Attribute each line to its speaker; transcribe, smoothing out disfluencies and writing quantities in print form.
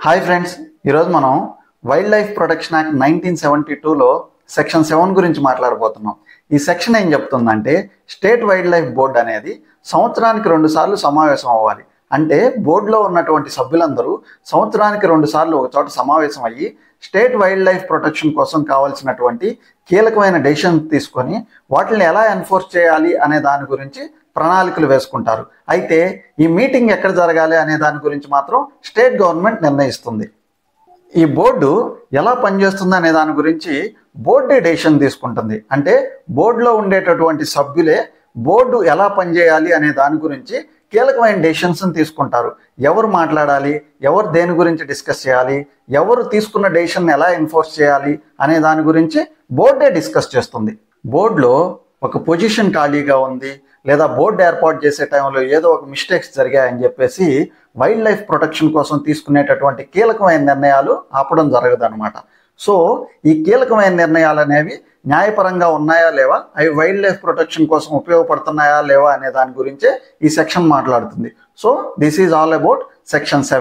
Speaker 1: Hi friends, ఈరోజు మనం wildlife protection act 1972లో సెక్షన్ 7 గురించి మాట్లాడబోతున్నాం. ఈ సెక్షన్ ఏం చెప్తుందంటే స్టేట్ వైల్డ్ లైఫ్ బోర్డు అనేది సంవత్సరానికి 2 సార్లు సమావేశం అవ్వాలి. అంటే బోర్డులో ఉన్నటువంటి సభ్యులందరూ సంవత్సరానికి 2 సార్లు ఒక చోట సమావేశం అయ్యి స్టేట్ వైల్డ్ లైఫ్ ప్రొటెక్షన్ కోసం కావాల్సినటువంటి కీలకమైన డెసిషన్ తీసుకొని వాటిని ఎలా ఎన్ఫోర్స్ చేయాలి అనే దాని గురించి ప్రణాళికలు వేసుకుంటారు. అయితే ఈ మీటింగ్ ఎక్కడ జరగాలి అనే దాని గురించి మాత్రం స్టేట్ గవర్నమెంట్ నిర్ణయిస్తుంది. ఈ బోర్డు ఎలా పనిచేస్తుంది అనే దాని గురించి బోర్డే డెసిషన్ తీసుకుంటుంది. అంటే బోర్డులో ఉండేటటువంటి సభ్యులే బోర్డు ఎలా పనిచేయాలి అనే దాని గురించి కీలకమైన డెసిషన్స్ తీసుకుంటారు. ఎవరు మాట్లాడాలి, ఎవరు దేని గురించి డిస్కస్ చేయాలి, ఎవరు తీసుకున్న డెసిషన్ ఎలా ఎన్ఫోర్స్ చేయాలి అనే దాని గురించి బోర్డే డిస్కస్ చేస్తుంది. బోర్డులో ఒక పొజిషన్ ఖాళీగా ఉంది, లేదా బోర్డు ఏర్పాటు చేసే టైంలో ఏదో ఒక మిస్టేక్స్ జరిగాయని చెప్పేసి వైల్డ్ లైఫ్ ప్రొటెక్షన్ కోసం తీసుకునేటటువంటి కీలకమైన నిర్ణయాలు ఆపడం జరగదు అనమాట. సో ఈ కీలకమైన నిర్ణయాలు అనేవి న్యాయపరంగా ఉన్నాయా లేవా, అవి వైల్డ్ లైఫ్ ప్రొటెక్షన్ కోసం ఉపయోగపడుతున్నాయా లేవా అనే దాని గురించే ఈ సెక్షన్ మాట్లాడుతుంది. So this is all about section 7.